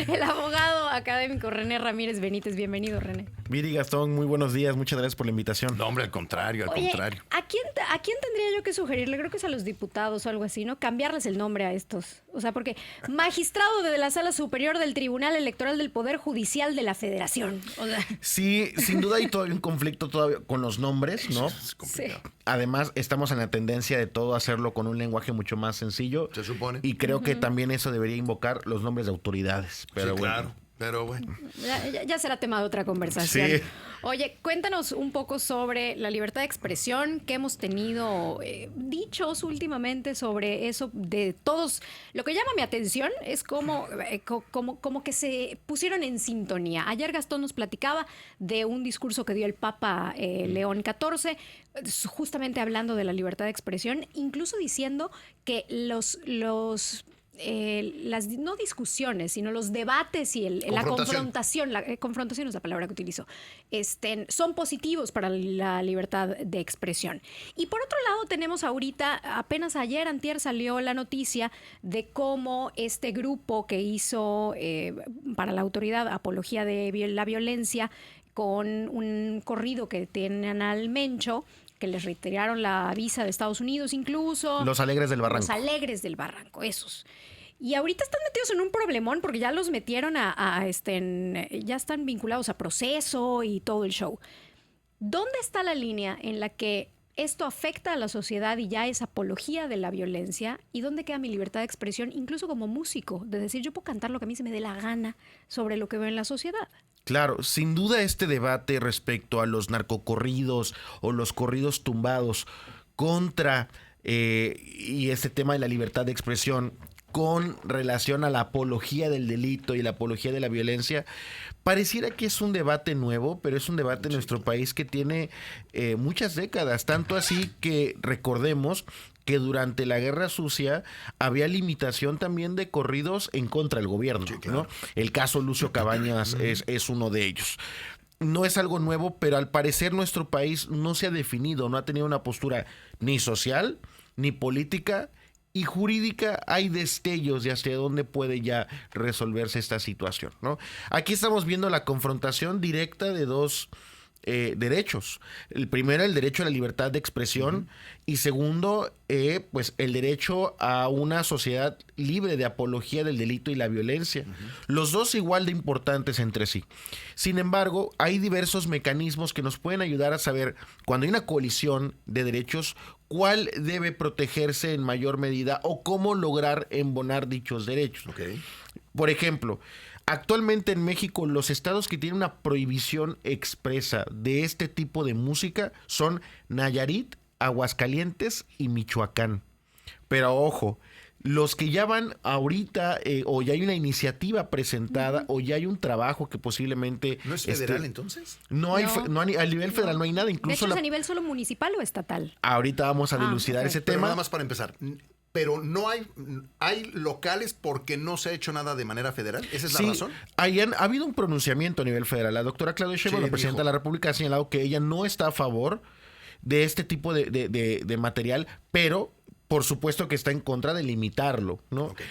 El abogado académico René Ramírez Benítez. Bienvenido, René. Viri, Gastón, muy buenos días. Muchas gracias por la invitación. No, hombre, al contrario, Oye, ¿a quién tendría yo que sugerirle? Creo que es a los diputados o algo así, ¿no? Cambiarles el nombre a estos. O sea, porque magistrado de la Sala Superior del Tribunal Electoral del Poder Judicial de la Federación. O sea, Sí, sin duda hay todavía un conflicto todavía con los nombres, ¿no? Es complicado. Además, estamos en la tendencia de todo hacerlo con un lenguaje mucho más sencillo. Se supone. Y creo que también eso debería invocar los nombres de autoridades. Pero Sí, bueno. claro. Pero bueno. ya será tema de otra conversación. Sí. Oye, cuéntanos un poco sobre la libertad de expresión que hemos tenido dichos últimamente sobre eso de todos. Lo que llama mi atención es como que se pusieron en sintonía. Ayer Gastón nos platicaba de un discurso que dio el Papa León XIV, justamente hablando de la libertad de expresión, incluso diciendo que las no discusiones, sino los debates y la confrontación, confrontación es la palabra que utilizo, son positivos para la libertad de expresión. Y por otro lado tenemos ahorita, apenas antier salió la noticia de cómo este grupo que hizo para la autoridad apología de la violencia con un corrido que tienen al Mencho, que les retiraron la visa de Estados Unidos incluso. Los Alegres del Barranco. Los Alegres del Barranco, esos. Y ahorita están metidos en un problemón porque ya los metieron ya están vinculados a proceso y todo el show. ¿Dónde está la línea en la que esto afecta a la sociedad y ya es apología de la violencia? ¿Y dónde queda mi libertad de expresión, incluso como músico? De decir, yo puedo cantar lo que a mí se me dé la gana sobre lo que veo en la sociedad. Claro, sin duda este debate respecto a los narcocorridos o los corridos tumbados contra y este tema de la libertad de expresión con relación a la apología del delito y la apología de la violencia, pareciera que es un debate nuevo, pero es un debate en nuestro país que tiene muchas décadas, tanto así que recordemos que durante la Guerra Sucia había limitación también de corridos en contra del gobierno, sí, claro, ¿no? El caso Lucio Cabañas es uno de ellos. No es algo nuevo, pero al parecer nuestro país no se ha definido, no ha tenido una postura ni social, ni política, y jurídica. Hay destellos de hacia dónde puede ya resolverse esta situación, ¿no? Aquí estamos viendo la confrontación directa de dos derechos. El primero, el derecho a la libertad de expresión, y segundo, pues el derecho a una sociedad libre de apología del delito y la violencia. Los dos igual de importantes entre sí. Sin embargo, hay diversos mecanismos que nos pueden ayudar a saber cuando hay una colisión de derechos, cuál debe protegerse en mayor medida o cómo lograr embonar dichos derechos. Okay. Por ejemplo, actualmente en México los estados que tienen una prohibición expresa de este tipo de música son Nayarit, Aguascalientes y Michoacán. Pero ojo, los que ya van ahorita o ya hay una iniciativa presentada o ya hay un trabajo que posiblemente... ¿No es federal entonces? No hay, a nivel federal no hay nada. Incluso de hecho, ¿es a nivel solo municipal o estatal? Ahorita vamos a dilucidar ese tema. Pero nada más para empezar. Pero no hay locales porque no se ha hecho nada de manera federal. ¿Esa es la razón? Ha habido un pronunciamiento a nivel federal. La doctora Claudia Sheinbaum, la presidenta de la República, ha señalado que ella no está a favor de este tipo de material, pero por supuesto que está en contra de limitarlo, ¿no? Okay.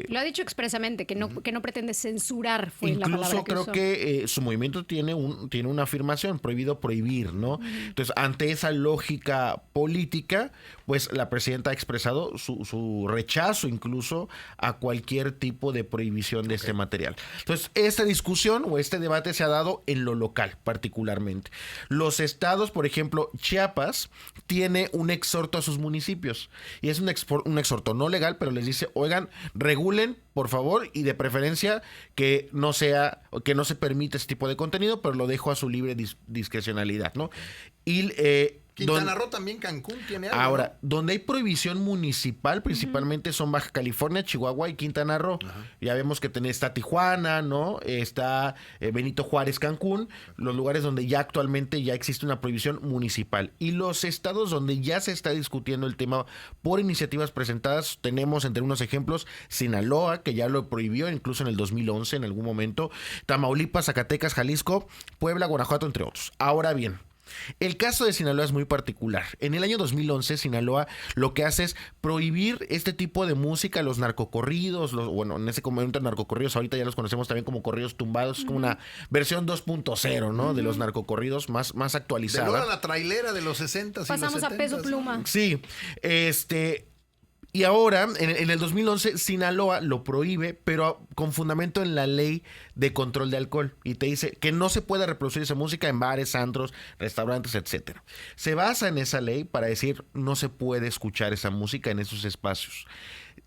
Sí, lo ha dicho expresamente, que no pretende censurar, fue la palabra que incluso creo usó. que su movimiento tiene una afirmación, prohibido prohibir, ¿no? Entonces, ante esa lógica política, pues la presidenta ha expresado su rechazo incluso a cualquier tipo de prohibición de este material. Entonces, esta discusión o este debate se ha dado en lo local particularmente. Los estados, por ejemplo, Chiapas tiene un exhorto a sus municipios. Y es un exhorto no legal, pero les dice, oigan, regulen, por favor, y de preferencia que no se permite este tipo de contenido, pero lo dejo a su libre discrecionalidad, ¿no? Y Quintana Roo también, Cancún tiene algo. Ahora, ¿no? Donde hay prohibición municipal, principalmente son Baja California, Chihuahua y Quintana Roo. Ya vemos que está Tijuana, ¿no? Está Benito Juárez, Cancún, los lugares donde ya actualmente ya existe una prohibición municipal. Y los estados donde ya se está discutiendo el tema por iniciativas presentadas, tenemos entre unos ejemplos Sinaloa, que ya lo prohibió incluso en el 2011 en algún momento, Tamaulipas, Zacatecas, Jalisco, Puebla, Guanajuato, entre otros. Ahora bien, El caso de Sinaloa es muy particular. En el año 2011, Sinaloa lo que hace es prohibir este tipo de música, los narcocorridos, bueno, en ese momento narcocorridos, ahorita ya los conocemos también como corridos tumbados, es como una versión 2.0, ¿no? De los narcocorridos más actualizada. De nuevo la trailera de los 60s y pasamos los 70s, a Peso Pluma. Sí, y ahora, en el 2011, Sinaloa lo prohíbe, pero con fundamento en la ley de control de alcohol. Y te dice que no se puede reproducir esa música en bares, antros, restaurantes, etcétera. Se basa en esa ley para decir no se puede escuchar esa música en esos espacios.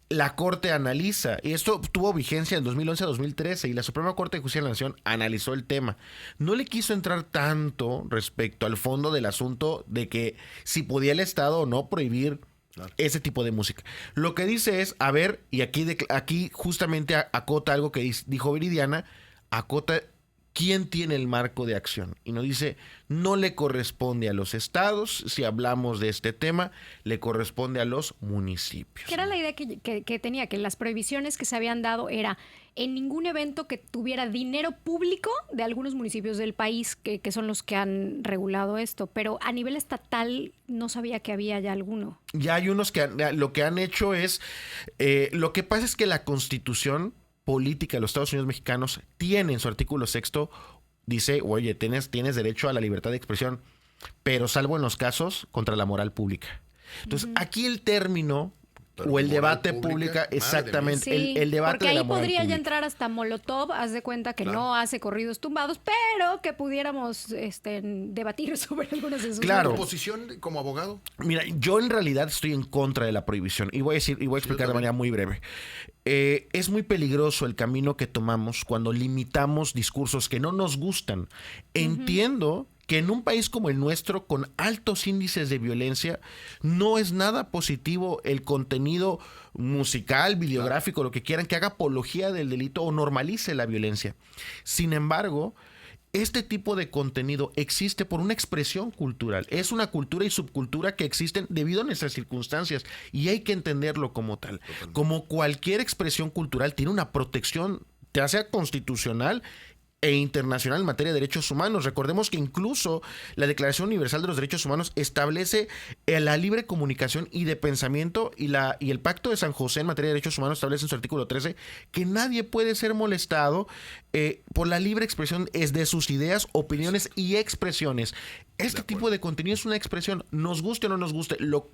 La Corte analiza, y esto tuvo vigencia en 2011 a 2013, y la Suprema Corte de Justicia de la Nación analizó el tema. No le quiso entrar tanto respecto al fondo del asunto de que si podía el Estado o no prohibir ese tipo de música. Lo que dice es, a ver, y aquí justamente acota algo que dijo Viridiana, acota quién tiene el marco de acción. Y nos dice, no le corresponde a los estados, si hablamos de este tema, le corresponde a los municipios. ¿Qué era la idea que tenía? Que las prohibiciones que se habían dado era en ningún evento que tuviera dinero público de algunos municipios del país, que son los que han regulado esto, pero a nivel estatal no sabía que había ya alguno. Ya hay unos que lo que han hecho es, lo que pasa es que la Constitución política de los Estados Unidos mexicanos tiene en su artículo 6, dice, oye, tienes derecho a la libertad de expresión, pero salvo en los casos contra la moral pública. Entonces, aquí el término o el debate pública, exactamente, sí, el debate porque de la ahí moral podría pública. Ya entrar hasta Molotov, haz de cuenta que no hace corridos tumbados, pero que pudiéramos debatir sobre algunas de sus Claro. ¿Tu posición como abogado? Mira, yo en realidad estoy en contra de la prohibición y voy a explicar de manera muy breve. Es muy peligroso el camino que tomamos cuando limitamos discursos que no nos gustan. Entiendo que en un país como el nuestro, con altos índices de violencia, no es nada positivo el contenido musical, videográfico, lo que quieran, que haga apología del delito o normalice la violencia. Sin embargo, este tipo de contenido existe por una expresión cultural. Es una cultura y subcultura que existen debido a nuestras circunstancias y hay que entenderlo como tal. Totalmente. Como cualquier expresión cultural tiene una protección, ya sea constitucional e internacional en materia de derechos humanos. Recordemos que incluso la Declaración Universal de los Derechos Humanos establece la libre comunicación y de pensamiento y el Pacto de San José en materia de derechos humanos establece en su artículo 13 que nadie puede ser molestado por la libre expresión de sus ideas, opiniones y expresiones. Este tipo de contenido es una expresión, nos guste o no nos guste, lo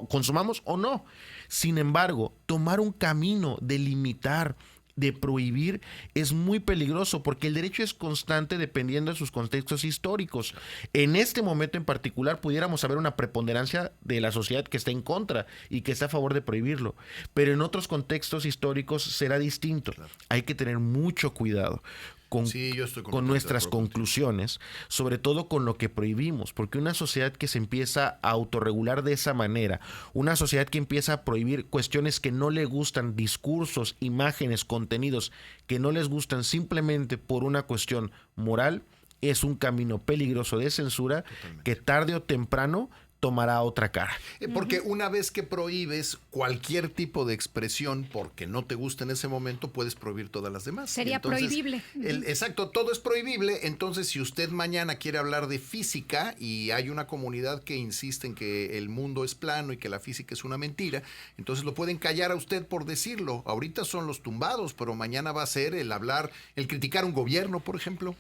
consumamos o no. Sin embargo, tomar un camino de limitar, de prohibir, es muy peligroso porque el derecho es constante dependiendo de sus contextos históricos. En este momento en particular pudiéramos haber una preponderancia de la sociedad que está en contra y que está a favor de prohibirlo, pero en otros contextos históricos será distinto. Claro. Hay que tener mucho cuidado con nuestras conclusiones, sobre todo con lo que prohibimos, porque una sociedad que se empieza a autorregular de esa manera, una sociedad que empieza a prohibir cuestiones que no le gustan, discursos, imágenes, contenidos que no les gustan simplemente por una cuestión moral, es un camino peligroso de censura. Totalmente. Que tarde o temprano tomará otra cara. Porque una vez que prohíbes cualquier tipo de expresión porque no te gusta en ese momento, puedes prohibir todas las demás. Sería prohibible. Exacto, todo es prohibible. Entonces, si usted mañana quiere hablar de física y hay una comunidad que insiste en que el mundo es plano y que la física es una mentira, entonces lo pueden callar a usted por decirlo. Ahorita son los tumbados, pero mañana va a ser el hablar, el criticar un gobierno, por ejemplo.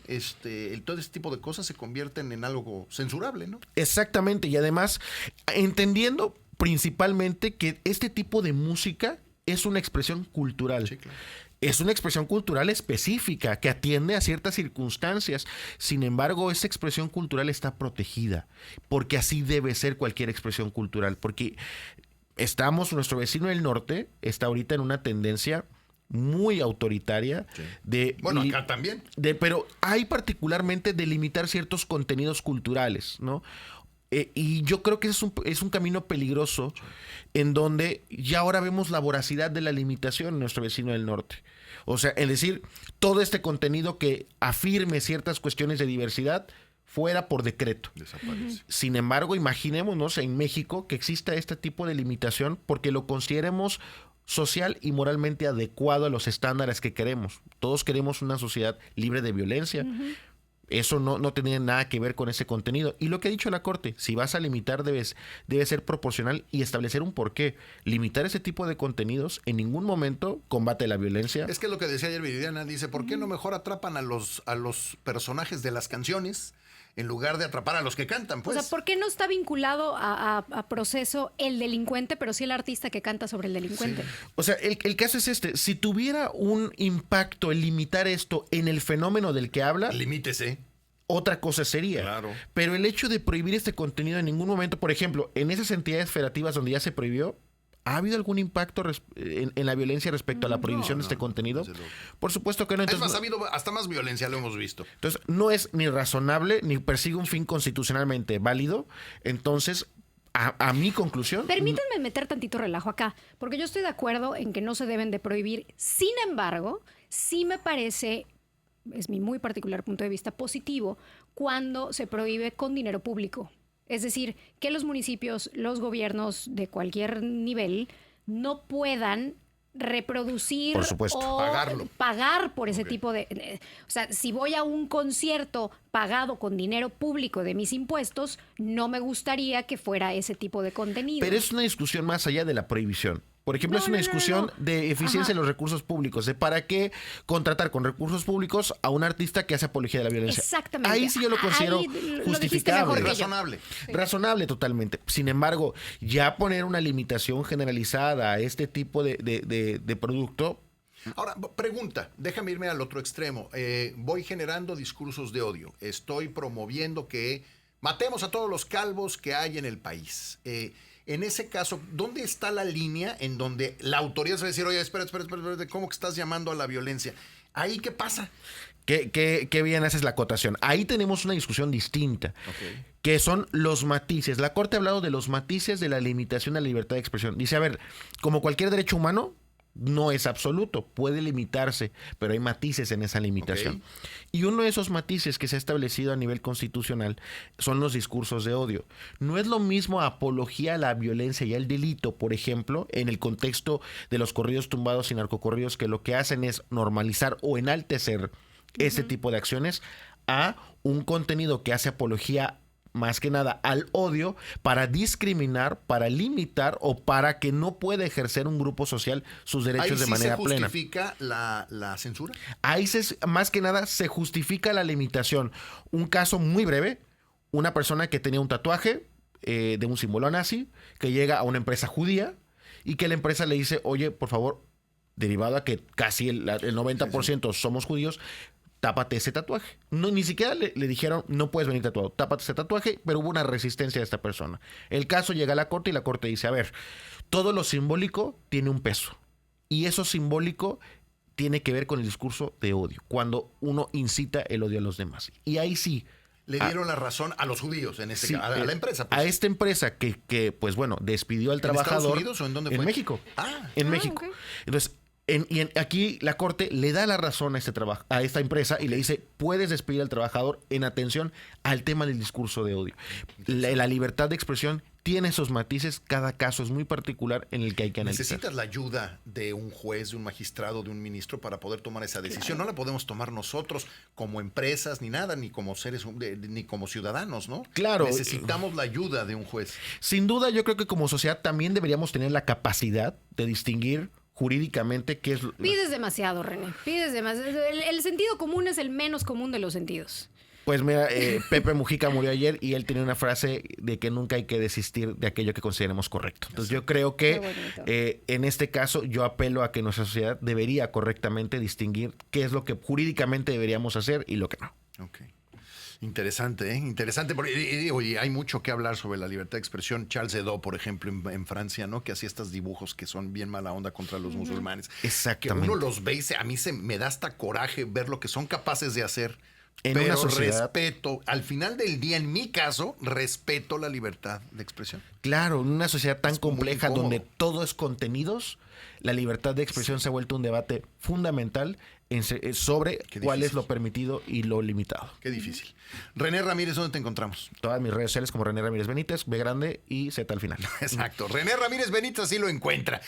Todo este tipo de cosas se convierten en algo censurable, ¿no? Exactamente, y además entendiendo principalmente que este tipo de música es una expresión cultural. Sí, claro. Es una expresión cultural específica que atiende a ciertas circunstancias. Sin embargo, esa expresión cultural está protegida, porque así debe ser cualquier expresión cultural, porque nuestro vecino del norte está ahorita en una tendencia muy autoritaria. Sí. Bueno, acá también. Pero hay particularmente de limitar ciertos contenidos culturales, ¿no? Y yo creo que es un camino peligroso en donde ya ahora vemos la voracidad de la limitación en nuestro vecino del norte. O sea, es decir, todo este contenido que afirme ciertas cuestiones de diversidad fuera por decreto. Desaparece. Sin embargo, imaginémonos en México que exista este tipo de limitación porque lo consideremos social y moralmente adecuado a los estándares que queremos. Todos queremos una sociedad libre de violencia. Eso no tiene nada que ver con ese contenido. Y lo que ha dicho la Corte, si vas a limitar debe ser proporcional y establecer un porqué. Limitar ese tipo de contenidos en ningún momento combate la violencia. Es que lo que decía ayer Viridiana, dice, ¿por qué no mejor atrapan a los personajes de las canciones en lugar de atrapar a los que cantan? Pues? O sea, ¿por qué no está vinculado a proceso el delincuente, pero sí el artista que canta sobre el delincuente? Sí. O sea, el caso es este. Si tuviera un impacto el limitar esto en el fenómeno del que habla... Limítese. Otra cosa sería. Claro. Pero el hecho de prohibir este contenido en ningún momento, por ejemplo, en esas entidades federativas donde ya se prohibió, ¿ha habido algún impacto en la violencia respecto a la prohibición de este contenido? Por supuesto que no. Entonces, ha habido hasta más violencia, lo hemos visto. Entonces, no es ni razonable ni persigue un fin constitucionalmente válido. Entonces, a mi conclusión... Permítanme meter tantito relajo acá, porque yo estoy de acuerdo en que no se deben de prohibir. Sin embargo, sí me parece, es mi muy particular punto de vista, positivo cuando se prohíbe con dinero público. Es decir, que los municipios, los gobiernos de cualquier nivel no puedan reproducir por supuesto, o pagar por ese tipo de... O sea, si voy a un concierto pagado con dinero público de mis impuestos, no me gustaría que fuera ese tipo de contenido. Pero es una discusión más allá de la prohibición. Por ejemplo, es una discusión de eficiencia en los recursos públicos, de para qué contratar con recursos públicos a un artista que hace apología de la violencia. Exactamente. Ahí sí yo lo considero justificable. Razonable. Sí. Razonable totalmente. Sin embargo, ya poner una limitación generalizada a este tipo de producto... Ahora, pregunta, déjame irme al otro extremo. Voy generando discursos de odio. Estoy promoviendo que matemos a todos los calvos que hay en el país. En ese caso, ¿dónde está la línea en donde la autoridad se va a decir, oye, espera, ¿cómo que estás llamando a la violencia? ¿Ahí qué pasa? Qué bien haces la acotación. Ahí tenemos una discusión distinta, que son los matices. La Corte ha hablado de los matices de la limitación a la libertad de expresión. Dice, a ver, como cualquier derecho humano, no es absoluto, puede limitarse, pero hay matices en esa limitación. Y uno de esos matices que se ha establecido a nivel constitucional son los discursos de odio. No es lo mismo apología a la violencia y al delito, por ejemplo, en el contexto de los corridos tumbados y narcocorridos, que lo que hacen es normalizar o enaltecer ese tipo de acciones, a un contenido que hace apología más que nada al odio, para discriminar, para limitar o para que no pueda ejercer un grupo social sus derechos de manera plena. ¿Ahí sí se justifica la censura? Ahí más que nada se justifica la limitación. Un caso muy breve, una persona que tenía un tatuaje de un símbolo nazi, que llega a una empresa judía y que la empresa le dice, oye, por favor, derivado a que casi el 90% somos judíos, tápate ese tatuaje. No, ni siquiera le dijeron, no puedes venir tatuado, tápate ese tatuaje, pero hubo una resistencia de esta persona. El caso llega a la Corte y la Corte dice, a ver, todo lo simbólico tiene un peso. Y eso simbólico tiene que ver con el discurso de odio, cuando uno incita el odio a los demás. Y ahí sí. Le dieron la razón a los judíos, en este caso, a la empresa. Pues. A esta empresa que, pues bueno, despidió al trabajador. ¿En Estados Unidos o en dónde fue? En México. En México. Okay. Entonces, aquí la Corte le da la razón a esta empresa y le dice, puedes despedir al trabajador en atención al tema del discurso de odio. La libertad de expresión tiene esos matices, cada caso es muy particular en el que hay que analizar. Necesitas la ayuda de un juez, de un magistrado, de un ministro para poder tomar esa decisión. Claro. No la podemos tomar nosotros como empresas ni nada, ni como seres, ni como ciudadanos, ¿no? Claro. Necesitamos la ayuda de un juez. Sin duda, yo creo que como sociedad también deberíamos tener la capacidad de distinguir jurídicamente qué es... Pides demasiado, René. Pides demasiado. El sentido común es el menos común de los sentidos. Pues mira, Pepe Mujica murió ayer y él tenía una frase de que nunca hay que desistir de aquello que consideremos correcto. Entonces yo creo que en este caso yo apelo a que nuestra sociedad debería correctamente distinguir qué es lo que jurídicamente deberíamos hacer y lo que no. Ok. Interesante, ¿eh? Interesante. Y hay mucho que hablar sobre la libertad de expresión. Charles Hebdo, por ejemplo, en Francia, ¿no? Que hacía estos dibujos que son bien mala onda contra los musulmanes. Exactamente. Que uno los ve y a mí me da hasta coraje ver lo que son capaces de hacer. En una sociedad. Respeto, al final del día, en mi caso, respeto la libertad de expresión. Claro, en una sociedad tan compleja donde todo es contenidos, la libertad de expresión se ha vuelto un debate fundamental sobre cuál es lo permitido y lo limitado. Qué difícil. René Ramírez, ¿dónde te encontramos? Todas mis redes sociales como René Ramírez Benítez, B grande y Z al final. Exacto. René Ramírez Benítez así lo encuentra.